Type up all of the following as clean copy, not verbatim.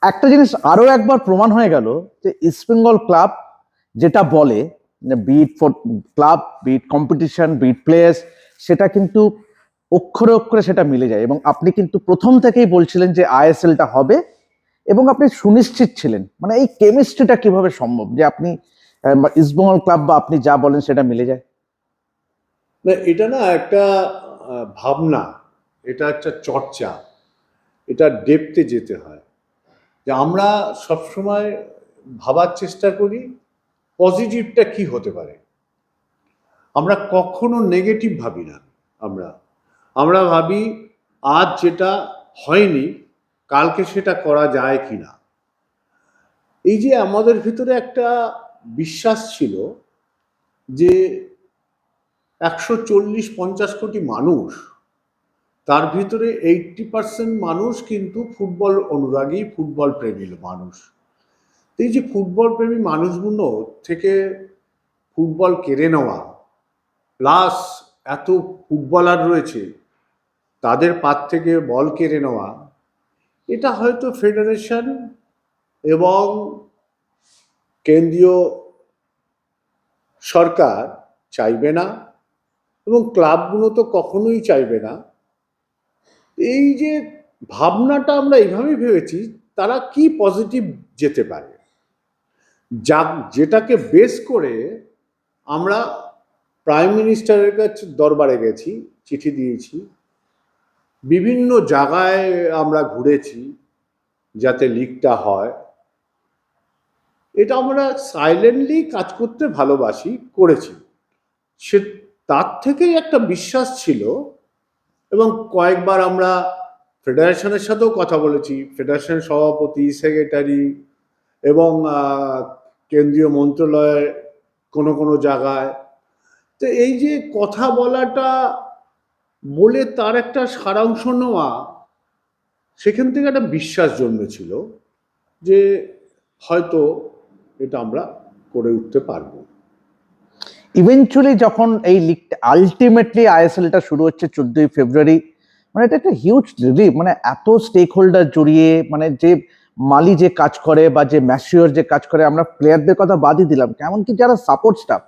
একটা জিনিস আরো একবার প্রমাণ হয়ে গেল যে ইস্ট বেঙ্গল ক্লাব যেটা বলে, beat for club, beat competition, beat players, সেটা কিন্তু অক্ষরে অক্ষরে সেটা মিলে যায়। এবং আপনি কিন্তু প্রথম থেকেই বলছিলেন যে আইএসএলটা হবে, এবং আপনি সুনিশ্চিত ছিলেন। মানে এই কেমিস্ট্রিটা কিভাবে সম্ভব যে আপনি ইস্ট বেঙ্গল ক্লাব বা আপনি যা বলেন সেটা মিলে যায়? না, এটা না একটা ভাবনা, এটা একটা চর্চা, এটা ডেপথে যেতে হয়। যে আমরা সবসময় ভাবার চেষ্টা করি পজিটিভটা কি হতে পারে। আমরা কখনো নেগেটিভ ভাবি না। আমরা আমরা ভাবি আজ যেটা হয়নি কালকে সেটা করা যায় কিনা। এই যে আমাদের ভিতরে একটা বিশ্বাস ছিল যে 140-50 কোটি মানুষ, তার ভিতরে 80% মানুষ কিন্তু ফুটবল অনুরাগী, ফুটবল প্রেমী মানুষ। এই যে ফুটবল প্রেমী মানুষগুলো থেকে ফুটবল কেড়ে নেওয়া, প্লাস এত ফুটবলার রয়েছে তাদের পাত থেকে বল কেড়ে নেওয়া, এটা হয়তো ফেডারেশন এবং কেন্দ্রীয় সরকার চাইবে না, এবং ক্লাবগুলো তো কখনোই চাইবে না। এই যে ভাবনাটা আমরা এইভাবেই ভেবেছি তারা কি পজিটিভ যেতে পারে, যা যেটাকে বেস করে আমরা প্রাইম মিনিস্টারের কাছে দরবারে গেছি, চিঠি দিয়েছি, বিভিন্ন জায়গায় আমরা ঘুরেছি যাতে লিগটা হয়। এটা আমরা সাইলেন্টলি কাজ করতে ভালোবাসি, করেছি। সে তার থেকেই একটা বিশ্বাস ছিল, এবং কয়েকবার আমরা ফেডারেশনের সাথেও কথা বলেছি, ফেডারেশনের সভাপতি, সেক্রেটারি এবং কেন্দ্রীয় মন্ত্রণালয়ের কোনো কোনো জায়গায়। তো এই যে কথা বলাটা, বলে তার একটা সারাংশ নেওয়া, সেখান থেকে একটা বিশ্বাস জন্মেছিল যে হয়তো এটা আমরা করে উঠতে পারবো। ইভেনচুয়ালি যখন এই লিগটা আলটিমেটলি আইএসএলটা শুরু হচ্ছে 14ই ফেব্রুয়ারি, মানে এটা একটা হিউজ রিলিফ। মানে এত স্টেক হোল্ডার জড়িয়ে, মানে যে মালি যে কাজ করে বা যে ম্যাসিওর যে কাজ করে, আমরা প্লেয়ারদের কথা বাদই দিলাম, এমনকি যারা সাপোর্ট স্টাফ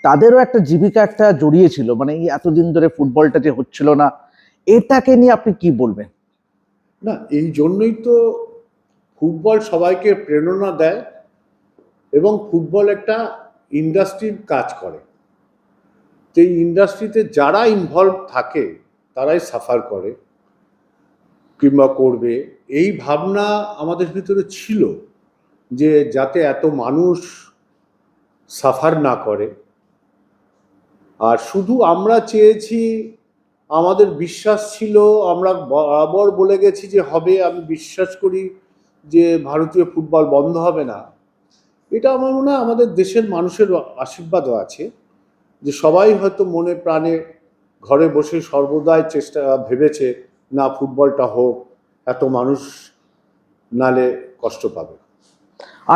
তাদেরও একটা জীবিকা একটা জড়িয়ে ছিল। মানে এই এতদিন ধরে ফুটবলটা যে হচ্ছিল না, এটাকে নিয়ে আপনি কি বলবেন? না, এই জন্যই তো ফুটবল সবাইকে প্রেরণা দেয়, এবং ফুটবল একটা ইন্ডাস্ট্রির কাজ করে। তো এই ইন্ডাস্ট্রিতে যারা ইনভলভ থাকে তারাই সাফার করে কিংবা করবে। এই ভাবনা আমাদের ভিতরে ছিল যে যাতে এত মানুষ সাফার না করে। আর শুধু আমরা চেয়েছি, আমাদের বিশ্বাস ছিল, আমরা বরাবর বলে গেছি যে হবে, আমি বিশ্বাস করি যে ভারতীয় ফুটবল বন্ধ হবে না। এটা আমার মনে হয় আমাদের দেশের মানুষের আশীর্বাদও আছে, যে সবাই হয়তো মনে প্রাণে ঘরে বসে সর্বদাই চেষ্টা ভেবেছে না ফুটবলটা হোক, এত মানুষ নালে কষ্ট পাবে।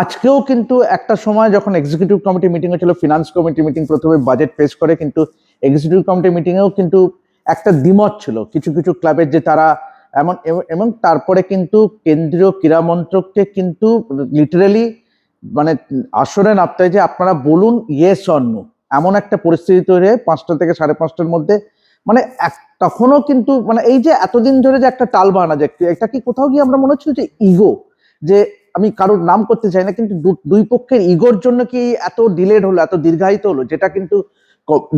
আজকেও কিন্তু একটা সময় যখন এক্সিকিউটিভ কমিটি মিটিং হচ্ছিল, ফিনান্স কমিটি মিটিং, প্রথমে বাজেট পেশ করে, কিন্তু এক্সিকিউটিভ কমিটি মিটিংয়েও কিন্তু একটা দ্বিমত ছিল কিছু কিছু ক্লাবের, যে তারা এমন এবং তারপরে কিন্তু কেন্দ্রীয় ক্রীড়া মন্ত্রককে কিন্তু লিটারেলি মানে আসরে নামতে হয় যে আপনারা বলুন ইয়েস অর নো। এমন একটা পরিস্থিতি তৈরি হয় 5টা থেকে 5:30টার মধ্যে। মানে তখনও কিন্তু মানে এই যে এতদিন ধরে যে একটা টাল বাহানা, যে এটা কি কোথাও গিয়ে আমরা মনে হচ্ছিল যে ইগো, যে আমি কারোর নাম করতে চাই না, কিন্তু দুই পক্ষের ইগোর জন্য কি এত ডিলেড হলো, এত দীর্ঘায়িত হলো, যেটা কিন্তু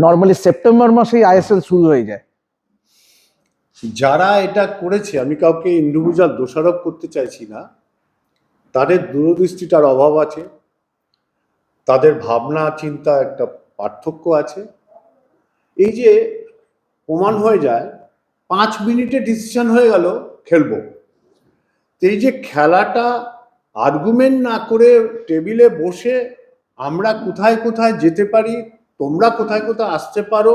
নর্মালি সেপ্টেম্বর মাসেই আইএসএল শুরু হয়ে যায়। যারা এটা করেছে, আমি কাউকে ইন্ডিভিজুয়াল দোষারোপ করতে চাইছি না, তাদের দূরদৃষ্টিটার অভাব আছে, তাদের ভাবনা চিন্তা একটা পার্থক্য আছে। এই যে প্রমাণ হয়ে যায় 5 মিনিটে ডিসিশন হয়ে গেল খেলবো। এই যে খেলাটা আর্গুমেন্ট না করে টেবিলে বসে আমরা কোথায় কোথায় যেতে পারি, তোমরা কোথায় কোথায় আসতে পারো,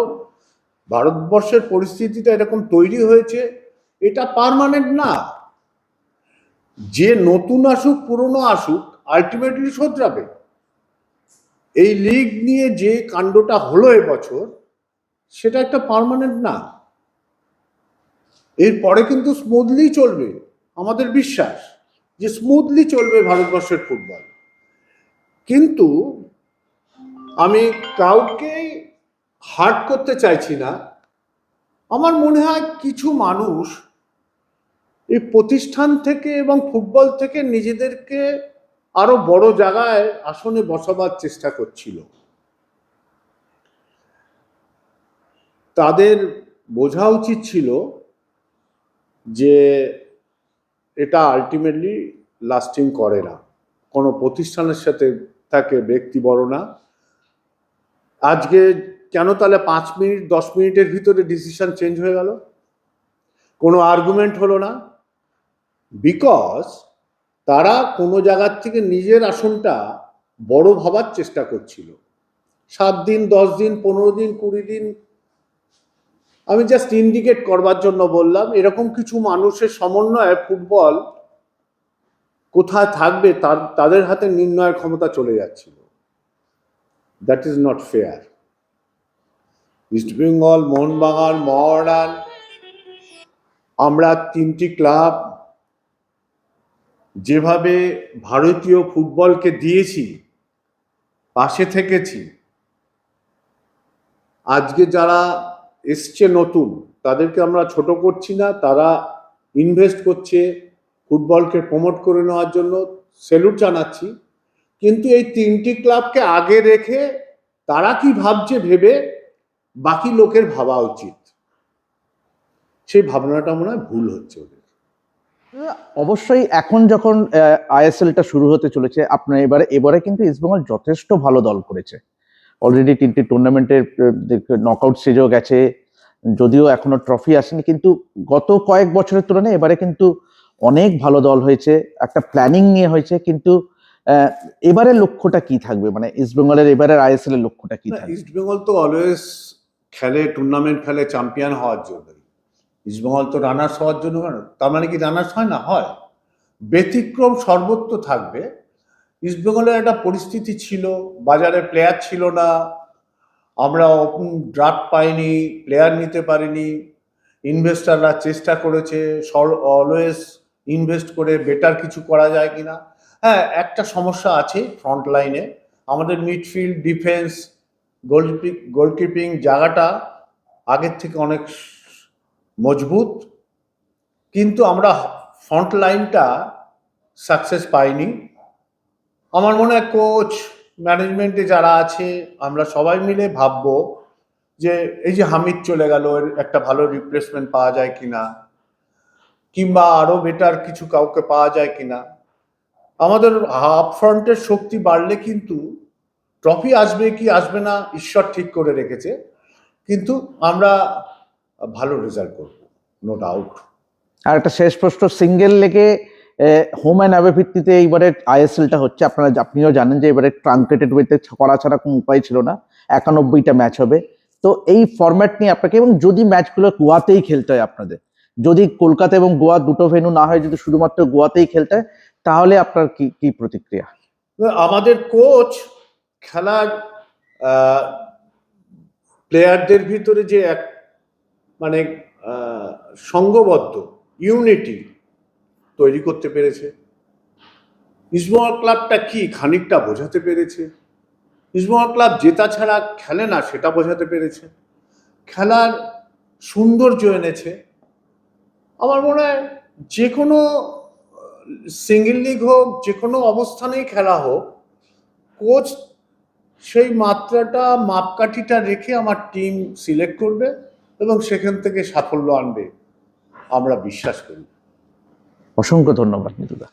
ভারতবর্ষের পরিস্থিতিটা এরকম তৈরি হয়েছে, এটা পার্মানেন্ট না। যে নতুন আসুক পুরনো আসুক আলটিমেটলি শোধরাবে। এই লিগ নিয়ে যে কাণ্ডটা হলো এবছর, সেটা একটা পার্মানেন্ট না। এরপরে কিন্তু স্মুথলি চলবে, আমাদের বিশ্বাস যে স্মুথলি চলবে ভারতবর্ষের ফুটবল। কিন্তু আমি কাউকে হার্ট করতে চাইছি না। আমার মনে হয় কিছু মানুষ এই প্রতিষ্ঠান থেকে এবং ফুটবল থেকে নিজেদেরকে আরো বড় জায়গায় আসনে বসাবার চেষ্টা করছিল। তাদের বোঝা উচিত ছিল যে এটা আলটিমেটলি লাস্টিং করে না। কোনো প্রতিষ্ঠানের সাথে থাকে ব্যক্তি বড় না। আজকে কেন তাহলে 5 মিনিট 10 মিনিটের ভিতরে ডিসিশন চেঞ্জ হয়ে গেল? কোনো আর্গুমেন্ট হলো না, বিকজ তারা কোনো জায়গার থেকে নিজের আসনটা বড় ভাবার চেষ্টা করছিল। 7 দিন 10 দিন 15 দিন 20 দিন, আমি জাস্ট ইন্ডিকেট করবার জন্য বললাম, এরকম কিছু মানুষের সমন্বয়ে ফুটবল কোথায় থাকবে তাদের হাতে নির্ণয়ের ক্ষমতা চলে যাচ্ছিল। That is not fair. East Bengal, Mohun Bagan, Mohun Bagan, আমরা 3টি ক্লাব যেভাবে ভারতীয় ফুটবলকে দিয়েছি, পাশে থেকেছি, আজকে যারা এসছে নতুন তাদেরকে আমরা ছোট করছি না। তারা ইনভেস্ট করছে ফুটবলকে প্রমোট করে নেওয়ার জন্য, স্যালুট জানাচ্ছি। কিন্তু এই 3টি ক্লাবকে আগে রেখে তারা কি ভাবছে ভেবে বাকি লোকের ভাবা উচিত। সেই ভাবনাটা মনে হয় ভুল হচ্ছে ওদের। অবশ্যই এখন যখন আইএসএলটা শুরু হতে চলেছে, আপনার এবারে কিন্তু ইস্টবেঙ্গল যথেষ্ট ভালো দল করেছে। অলরেডি 3টি টুর্নামেন্টের নকআউট স্টেজেও গেছে, যদিও এখনো ট্রফি আসেনি, কিন্তু গত কয়েক বছরের তুলনায় এবারে কিন্তু অনেক ভালো দল হয়েছে, একটা প্ল্যানিং নিয়ে হয়েছে। কিন্তু এবারে লক্ষ্যটা কি থাকবে, মানে ইস্টবেঙ্গলের এবারের আইএসএল এর লক্ষ্যটা কি থাকবে? ইস্টবেঙ্গল তো অলওয়েজ খেলে, টুর্নামেন্ট খেলে চ্যাম্পিয়ন হওয়ার জন্য। ইস্টবেঙ্গল তো রানার্স হওয়ার জন্য, তার মানে কি রানার্স হয় না? হয়। ব্যতিক্রম সর্বত্র থাকবে। ইস্টবেঙ্গলের একটা পরিস্থিতি ছিল, বাজারে প্লেয়ার ছিল না, আমরা ড্রাফট পাইনি, প্লেয়ার নিতে পারিনি, ইনভেস্টাররা চেষ্টা করেছে অলওয়েজ ইনভেস্ট করে বেটার কিছু করা যায় কিনা। হ্যাঁ, একটা সমস্যা আছে ফ্রন্ট লাইনে, আমাদের মিডফিল্ড, ডিফেন্স, গোলকিপিং জায়গাটা আগের থেকে অনেক মজবুত, কিন্তু আমরা ফ্রন্ট লাইনটা সাকসেস পাইনি। আমার মনে হয় কোচ, ম্যানেজমেন্টে যারা আছে, আমরা সবাই মিলে ভাববো যে এই যে হামিদ চলে গেল, এর একটা ভালো রিপ্লেসমেন্ট পাওয়া যায় কিনা, কিংবা আরো বেটার কিছু কাউকে পাওয়া যায় কিনা। আমাদের হাফ ফ্রন্টের শক্তি বাড়লে কিন্তু ট্রফি আসবে কি আসবে না ঈশ্বর ঠিক করে রেখেছে, কিন্তু আমরা ভালো রেজাল্ট করব, নো ডাউট। আর একটা শেষ প্রশ্ন, সিঙ্গেল লেগে হোম অ্যান্ড অ্যাওয়ে ভিত্তিতে এইবারে আইএসএলটা হচ্ছে, আপনিও জানেন যে এবারে ট্রাঙ্কেটেড ওয়েতে করা ছাড়া কোনো উপায় ছিল না, 91টা ম্যাচ হবে। তো এই ফরম্যাট নিয়ে আপনাকে, এবং যদি ম্যাচগুলো গোয়াতেই খেলতে হয় আপনাদের, যদি কলকাতা এবং গোয়া দুটো ভেন্যু না হয়, যদি শুধুমাত্র গোয়াতেই খেলতে হয়, তাহলে আপনার কি কি প্রতিক্রিয়া? আমাদের কোচ খেলার প্লেয়ারদের ভিতরে যে এক মানে সংঘবদ্ধ ইউনিটি তৈরি করতে পেরেছে। ইস্টবেঙ্গল ক্লাবটা কি খানিকটা বোঝাতে পেরেছে। ইস্টবেঙ্গল ক্লাব জেতা ছাড়া খেলে না সেটা বোঝাতে পেরেছে, খেলার সৌন্দর্য এনেছে। আমার মনে হয় যে কোনো সিঙ্গেল লিগ হোক, যে কোনো অবস্থানেই খেলা হোক, কোচ সেই মাত্রাটা, মাপকাঠিটা রেখে আমার টিম সিলেক্ট করবে এবং সেখান থেকে সাফল্য আনবে, আমরা বিশ্বাস করি। অসংখ্য ধন্যবাদ মিতুদা।